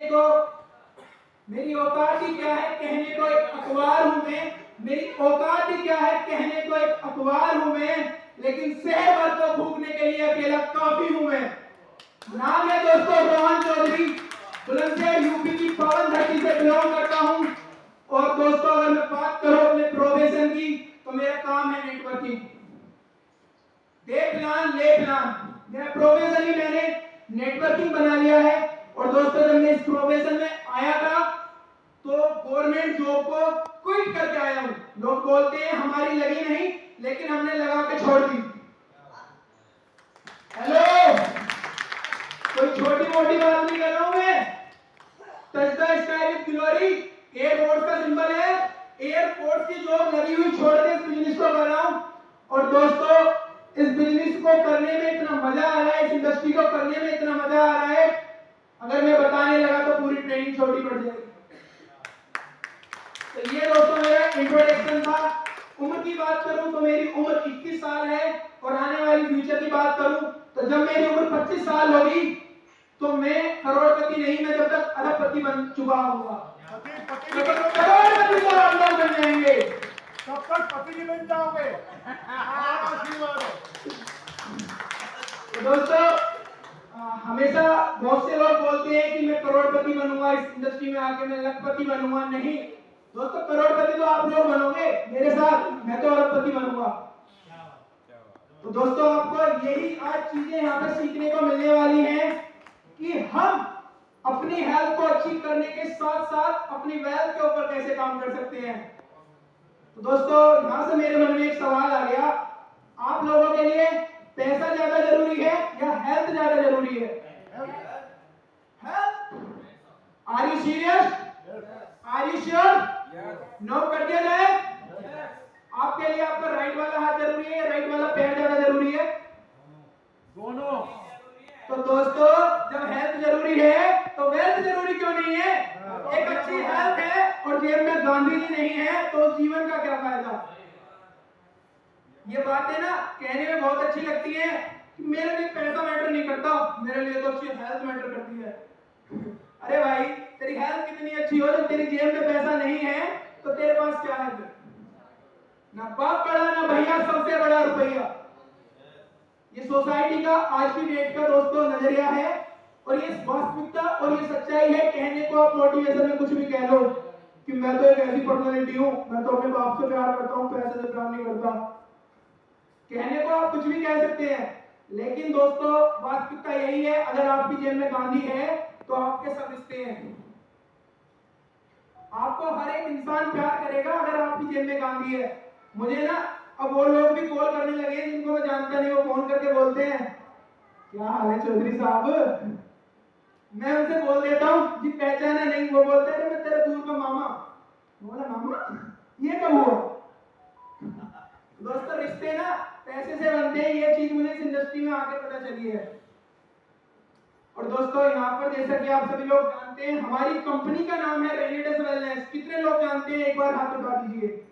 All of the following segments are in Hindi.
को मेरी औकात ही क्या है कहने को एक अखबार हूं मैं। मेरी औकात ही क्या है कहने को एक अखबार हूं मैं, लेकिन शहर भर को फूकने के लिए अकेला काफी हूं मैं। नाम है दोस्तों रोहन चौधरी, बुलंदशहर यूपी की पावन धरती से बिलोंग करता हूं। और दोस्तों अगर मैं बात करूं अपने प्रोफेशन की तो मेरा काम है नेटवर्किंग। दे प्लान ले प्लान, मेरा प्रोफेशन ही मैंने नेटवर्किंग बना लिया है। और दोस्तों जब मैं इस प्रोफेशन में आया था तो गवर्नमेंट जॉब को क्विट करके आया हूं। लोग बोलते हैं हमारी लगी नहीं, लेकिन हमने लगा के छोड़ दी। हेलो, कोई छोटी मोटी बात नहीं कर रहा हूं मैं। Touch the sky with glory air force का सिंबल है। एयरफोर्स की जॉब लगी हुई छोड़ के इस बिजनेस को कर रहा हूं। और दोस्तों इस बिजनेस को करने में इतना मजा आ रहा है, इस इंडस्ट्री को करने में इतना मजा आ रहा है, अगर मैं बताने लगा तो पूरी ट्रेनिंग छोटी पड़ जाएगी। तो ये दोस्तों मेरा इंट्रोडक्शन था। उम्र की बात करूं तो मेरी उम्र 21 साल है। और आने वाली फ्यूचर की बात करूं तो जब मेरी उम्र 25 साल होगी तो मैं करोड़पति नहीं, मैं जब तक अरबपति बन चुका होऊंगा। करोड़पति तो अंदर बन जाएंगे, तब तक पति नहीं बन जाओगे। तो दोस्तों हमेशा बहुत से लोग बोलते हैं कि मैं करोड़पति बनूंगा, इस इंडस्ट्री में आके मैं लखपति बनूंगा। नहीं दोस्तों, करोड़पति तो आप लोग बनोगे मेरे साथ, मैं तो अरबपति बनूंगा। तो दोस्तों आपको यही आज चीजें यहाँ पे सीखने को मिलने वाली हैं कि हम अपनी हेल्थ को अचीव करने के साथ साथ अपनी वेल्थ के ऊपर कैसे काम कर सकते हैं। तो दोस्तों यहाँ से मेरे मन में एक सवाल आ गया, आप लोगों के लिए पैसा ज्यादा जरूरी है या हेल्थ ज्यादा जरूरी है? Health? Are you serious? Are you sure? No कर दिया जाए। आपके लिए आपका राइट वाला हाथ जरूरी है या राइट वाला पैर ज्यादा जरूरी है? दोनों। तो दोस्तों जब हेल्थ जरूरी है तो वेल्थ जरूरी क्यों नहीं है? एक अच्छी हेल्थ है और जेब में गांधी जी नहीं है तो जीवन का क्या फायदा? ये बातें ना कहने में बहुत अच्छी लगती है कि मेरे लिए पैसा मैटर नहीं करता, मेरे लिए तो अच्छी हेल्थ मैटर करती है। अरे भाई तेरी हेल्थ कितनी अच्छी हो, जब तेरी जेब में पैसा नहीं है तो तेरे पास क्या है? ना बाप बड़ा ना भैया, सबसे बड़ा रुपया। ये सोसाइटी का आज की डेट का दोस्तों नजरिया है और ये वास्तविकता और ये सच्चाई है। कहने को आप मोटिवेशन में कुछ भी कह लो कि मैं तो एक ऐसी पर्सनालिटी हूं, मैं तो अपने बाप से प्यार करता हूं, पैसे से प्यार नहीं करता। कहने को आप कुछ भी कह सकते हैं, लेकिन दोस्तों वास्तविकता यही है, अगर आपकी जेब में गांधी है तो आपके सब रिश्ते हैं। आपको हर एक इंसान प्यार करेगा अगर आपकी जेब में गांधी है। मुझे ना अब वो लोग भी कॉल करने लगे जिनको मैं जानता नहीं, वो फोन करके बोलते हैं क्या हाल है चौधरी साहब। मैं उनसे बोल देता हूँ जी पहचाना नहीं, वो बोलते हैं मैं तेरे दूर का मामा। बोला मामा ये कब हुआ? दोस्तों रिश्ते ना पैसे से बनते हैं, ये चीज मुझे इस इंडस्ट्री में आके पता चली है। और दोस्तों यहाँ पर जैसा कि आप सभी लोग जानते हैं हमारी कंपनी का नाम है रेनिडेस वेलनेस। कितने लोग जानते हैं? एक बार हाथ उठा दीजिए।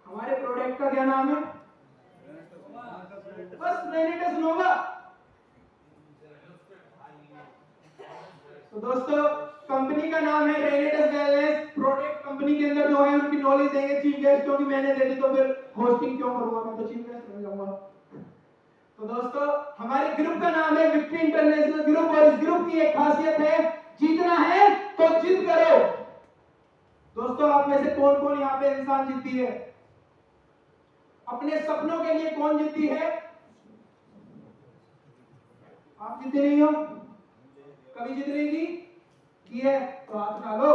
हमारे प्रोडक्ट का क्या नाम है? बस रेनिडेस नोवा। तो दोस्तों कंपनी का नाम है रेनिडेस वेलनेस। प्रोडक्ट कंपनी के अंदर जो है उनकी नॉलेज देंगे चीफ गेस्ट, क्योंकि मैंने दे दी तो फिर होस्टिंग क्यों करूंगा, मैं तो चीफ गेस्ट बन जाऊंगा। तो दोस्तों हमारे ग्रुप का नाम है विक्ट्री इंटरनेशनल ग्रुप और इस ग्रुप की एक खासियत है जीतना है तो जिद करो। दोस्तों आप में से कौन कौन यहाँ पे इंसान जीतती है? अपने सपनों के लिए कौन जीतती है? आप जीते नहीं हो, कभी जीतने की है तो हाथ उठा लो।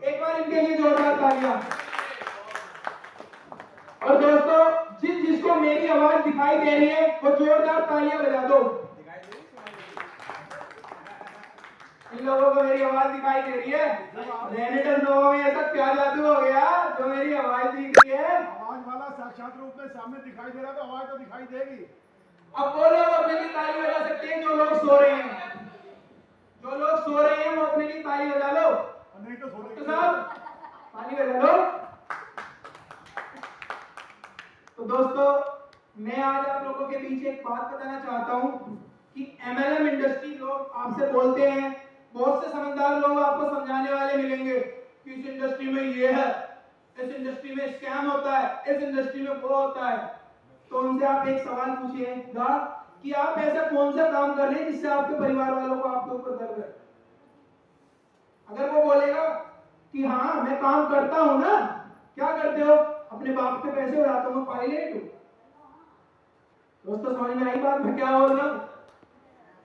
एक बार इनके लिए जोरदार तालियां। और दोस्तों जिसको मेरी आवाज दिखाई दे रही है वो जोरदार तालियां बजा दो। इन लोगों को मेरी आवाज दिखाई दे रही है? रेनिडेस नोवा में ऐसा क्या जादू हो गया जो मेरी आवाज दिख रही है? आवाज वाला साक्षात रूप में सामने दिखाई दे रहा तो आवाज तो दिखाई देगी। अब वो लोग अपने लिए ताली बजा सकते हैं जो लोग सो रहे हैं। जो लोग सो रहे हैं वो अपने लिए ताली बजा लो। नहीं तो सो तो साहब ताली बजा लो। तो दोस्तों मैं आज आप लोगों के बीच एक बात बताना चाहता हूं कि MLM इंडस्ट्री लोग आपसे बोलते हैं, बहुत से समझदार लोग आपको समझाने वाले मिलेंगे कि इस इंडस्ट्री में ये है, इस इंडस्ट्री में स्कैम होता है, इस इंडस्ट्री में वो होता है। तो उनसे आप एक सवाल पूछिएगा कि आप ऐसा कौन सा काम कर रहे हैं जिससे आपके परिवार वालों को आपके ऊपर गर्व है। अगर वो बोलेगा कि हाँ मैं काम करता हूं ना, क्या करते हो, अपने बाप के पैसे उड़ाता हूं, पायलट हूं। दोस्तों समझ में आई बात मैं क्या बोल रहा हूं?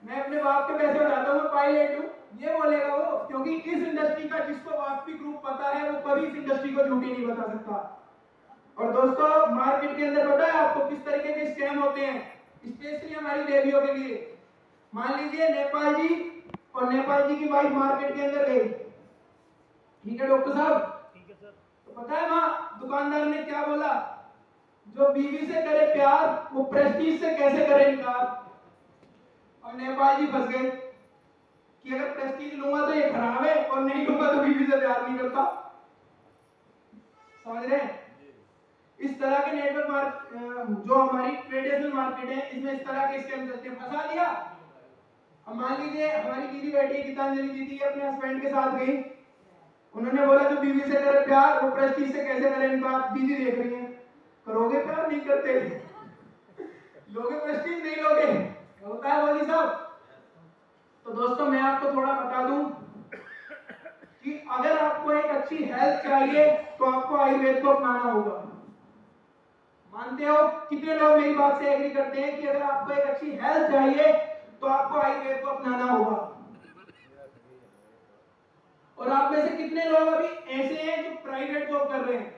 मैं अपने बाप के पैसे उड़ाता हूं, पायलट हूं, ये बोलेगा वो, क्योंकि इस इंडस्ट्री का जिसको वास्तविक रूप पता है वो कभी इस इंडस्ट्री को झूठी नहीं बता सकता। और दोस्तों मार्केट के अंदर पता है आपको किस तरीके के स्कैम होते हैं, स्पेशली हमारी देवियों के लिए। मान लीजिए नेपाल जी और नेपाल जी की वाइफ मार्केट के अंदर गई, ठीक है डॉक्टर साहब, ठीक है सर। तो पता है वहां दुकानदार ने क्या बोला, जो बीवी से करे प्यार वो प्रेस्टीज से कैसे करे इनकार। और नेपाल जी फंस गए कि अगर प्रेस्टीज लूंगा तो ये खराब है और नहीं लूंगा तो बीवी से प्यार नहीं करता। समझ रहे हैं? इस तरह के नेटवर्क जो हमारी ट्रेडिशनल मार्केट है इसमें इस तरह के स्कैम चलते हैं। फंसा दिया। अब मान लीजिए हमारी दीदी बैठी, गीतांजलि दीदी अपने हस्बैंड के साथ गई, उन्होंने बोला जो बीवी से करे प्यार वो प्रेस्टीज से कैसे करे इनकार। दीदी देख रही है, करोगे प्यार, नहीं करते, लोगे प्रेस्टीज, नहीं लोगे, होता है मोदी साहब। तो दोस्तों मैं आपको थोड़ा बता दूं कि अगर आपको एक अच्छी हेल्थ चाहिए तो आपको आयुर्वेद को अपनाना होगा। मानते हो? कितने लोग मेरी बात से एग्री करते हैं कि अगर आपको एक अच्छी हेल्थ चाहिए तो आपको आयुर्वेद को अपनाना होगा? और आप में से कितने लोग अभी ऐसे हैं जो प्राइवेट जॉब कर रहे हैं?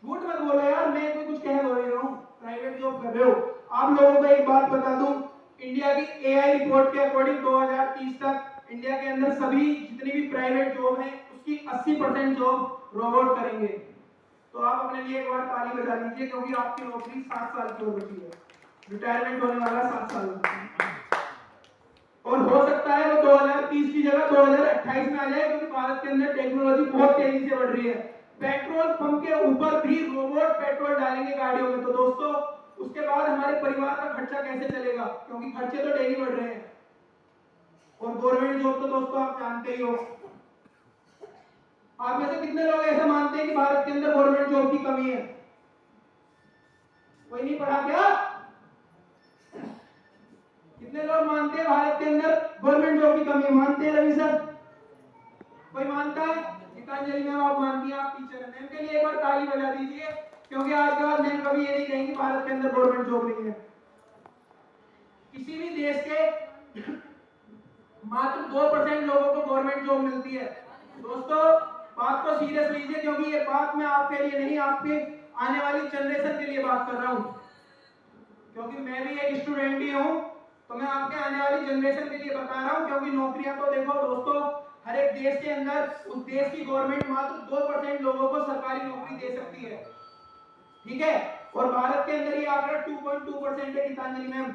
झूठ मत बोलो यार, मैं कोई कुछ कह रहा हूं, प्राइवेट जॉब कर रहे हो। आप लोगों को एक बात बता दूं, इंडिया की AI रिपोर्ट के अकॉर्डिंग 2030 तक इंडिया के अंदर सभी जितनी भी प्राइवेट जॉब है उसकी 80% जॉब रोबोट करेंगे। तो आप अपने लिए एक बार ताली बजा लीजिए, क्योंकि आपकी नौकरी 7 साल की हो बची है, रिटायरमेंट होने वाला 7 साल और हो सकता है वो 2030 की जगह 2028 में आ जाए, क्योंकि भारत के अंदर टेक्नोलॉजी बहुत तेजी से बढ़ रही है। पेट्रोल पंप के ऊपर भी रोबोट पेट्रोल डालेंगे गाड़ियों में। तो दोस्तों उसके बाद हमारे परिवार का खर्चा कैसे चलेगा, क्योंकि खर्चे तो डेली बढ़ रहे हैं। और गवर्नमेंट जॉब तो दोस्तों आप जानते ही हो। आप में से कितने लोग ऐसा मानते हैं कि भारत के अंदर गवर्नमेंट जॉब की कमी है? कोई नहीं पढ़ा क्या? कितने लोग मानते हैं भारत के अंदर गवर्नमेंट जॉब की कमी है? मानते हैं रवि सर? कोई मानता है? गीतांजलि मैम आप मानती हैं, आप टीचर हैं, मैम के लिए एक बार ताली बजा दीजिए, क्योंकि आज के बाद मैम कभी ये नहीं कहेंगे भारत के अंदर गवर्नमेंट जॉब नहीं है। किसी भी देश के मात्र 2% लोगों को गवर्नमेंट जॉब मिलती है। दोस्तों बात को सीरियस लीजिए, क्योंकि ये बात मैं आपके लिए नहीं, आपके आने वाली जनरेशन के लिए बात कर रहा हूं, क्योंकि मैं भी एक स्टूडेंट ही हूं। तो मैं आपके आने वाली जनरेशन के लिए बता रहा हूं, क्योंकि नौकरियां तो देखो दोस्तों हर एक देश के अंदर उस देश की गवर्नमेंट मात्र 2% लोगों को सरकारी नौकरी दे सकती है, ठीक है? और भारत के अंदर ये आंकड़ा 2.2% है गीतांजलि मैम,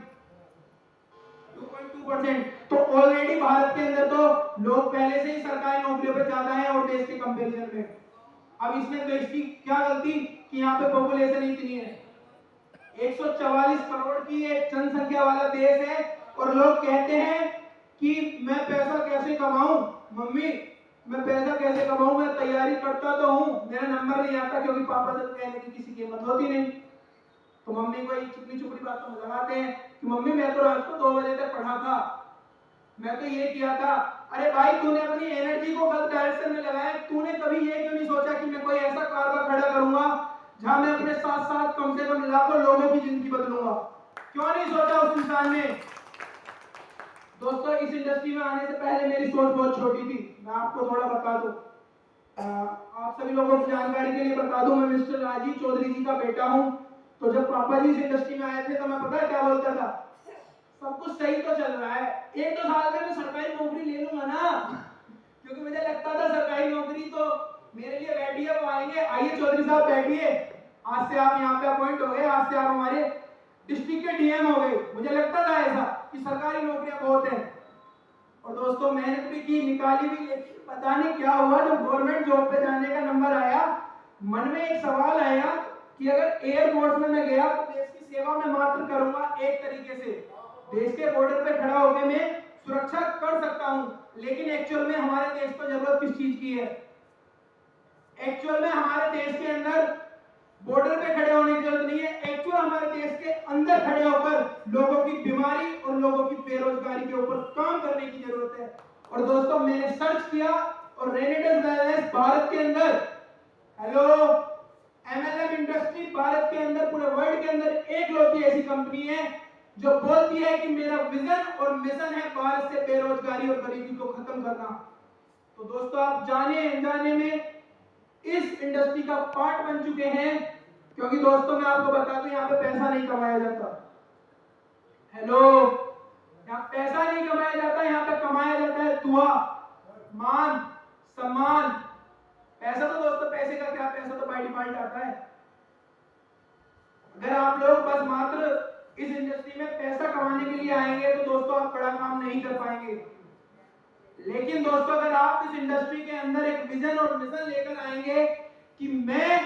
2.2%। तो ऑलरेडी भारत के अंदर तो लोग पहले से ही सरकारी नौकरियों पे ज्यादा है और देश के कंपैरिजन में। अब इसमें देश की क्या गलती कि यहाँ पे पॉपुलेशन इतनी है, 144 करोड़ की एक जनसंख्या वाला देश है, और लोग कहते हैं कि मैं पैसा कैसे कमाऊं, मम्मी मैं पैसा कैसे कमाऊं, मैं तैयारी करता तो हूं, मेरा नंबर नहीं आता क्योंकि पापा से कहने की किसी की हिम्मत होती नहीं। तो मम्मी को एक चिकनी चुपड़ी बातों में लगाते हैं कि मम्मी मैं तो रात को 2 बजे तक पढ़ा था, मैं तो ये किया था। अरे भाई तूने अपनी एनर्जी को गलत डायरेक्शन में लगाया, तूने कभी ये क्यों नहीं सोचा कि मैं कोई ऐसा कारबार खड़ा करूंगा जहां मैं अपने साथ साथ कम से कम लाखों लोगों की जिंदगी बदलूंगा? क्यों नहीं सोचा उस इंसान ने? दोस्तों इस इंडस्ट्री में आने से पहले मेरी सोच बहुत छोटी थी, मैं आपको थोड़ा बता दूं, आप सभी लोगों की जानकारी के लिए बता दूं, मैं मिस्टर राजीव चौधरी जी का बेटा हूं। तो जब पापा जी इस इंडस्ट्री में आए थे तो मैं पता है क्या बोलता था, सब कुछ सही तो चल रहा है, 1-2 साल में मैं सरकारी नौकरी ले लूंगा ना, क्योंकि मुझे लगता था सरकारी नौकरी तो मेरे लिए बैठी है, वो आएंगे, आइए चौधरी साहब बैठिए, आज से आप यहाँ पे अपॉइंट हो गए, आज से आप हमारे डिस्ट्रिक्ट के डीएम हो गए। मुझे लगता था ऐसा कि सरकारी नौकरियां बहुत है, और दोस्तों मेहनत भी की, निकाली भी, लेकिन पता नहीं क्या हुआ, जब गवर्नमेंट जॉब पे जाने का नंबर आया मन में एक सवाल आया कि अगर एयरफोर्स में मैं गया तो देश की सेवा में मात्र करूंगा एक तरीके से, देश के बॉर्डर पे खड़ा होकर मैं सुरक्षा कर सकता हूं, लेकिन एक्चुअल में हमारे देश को जरूरत किस चीज की है? एक्चुअल में हमारे देश के अंदर बॉर्डर पे खड़े होने की जरूरत नहीं है, एक्चुअल हमारे देश के अंदर खड़े होकर लोगों की बीमारी और लोगों की बेरोजगारी के ऊपर काम करने की जरूरत है। और दोस्तों मैंने सर्च किया और रेनेडेस वेलनेस भारत के अंदर, हेलो, एमएलएम इंडस्ट्री भारत के अंदर, पूरे वर्ल्ड के अंदर एक लौती ऐसी कंपनी है जो बोलती है कि मेरा विजन और मिशन है भारत से बेरोजगारी और गरीबी को खत्म करना। तो दोस्तों आप जाने अनजाने में इस इंडस्ट्री का पार्ट बन चुके हैं, क्योंकि दोस्तों मैं आपको बता दूं यहाँ पे पैसा नहीं कमाया जाता, हेलो, यहाँ पैसा नहीं कमाया जाता, यहाँ पे कमाया जाता है दुआ, मान, सम्मान। पैसा तो दोस्तों, पैसे का क्या, पैसा तो बाय डिफॉल्ट आता है। अगर आप लोग बस मात्र इस इंडस्ट्री में पैसा कमाने के लिए आएंगे तो दोस्तों आप बड़ा काम नहीं कर पाएंगे। लेकिन दोस्तों अगर आप इस इंडस्ट्री के अंदर एक विजन और मिशन लेकर आएंगे कि मैं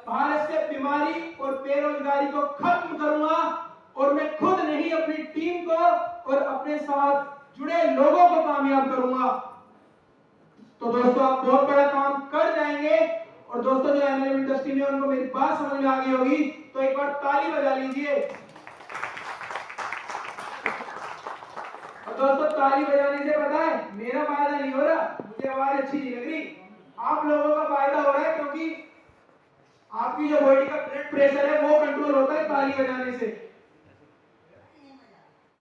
भारत से बीमारी और बेरोजगारी को खत्म करूंगा और मैं खुद नहीं अपनी टीम को और अपने साथ जुड़े लोगों को कामयाब करूंगा, तो दोस्तों आप बहुत बड़ा काम कर जाएंगे। और दोस्तों जो एमएलएम इंडस्ट्री में उनको मेरी बात समझ में आ गई होगी तो एक बार ताली बजा लीजिए। और दोस्तों ताली बजाने से पता है मेरा फायदा नहीं हो रहा, मुझे आवाज अच्छी नहीं लग रही, आप लोगों का फायदा हो रहा है, क्योंकि आपकी जो बॉडी का ब्लड प्रेशर है वो कंट्रोल होता है ताली बजाने से।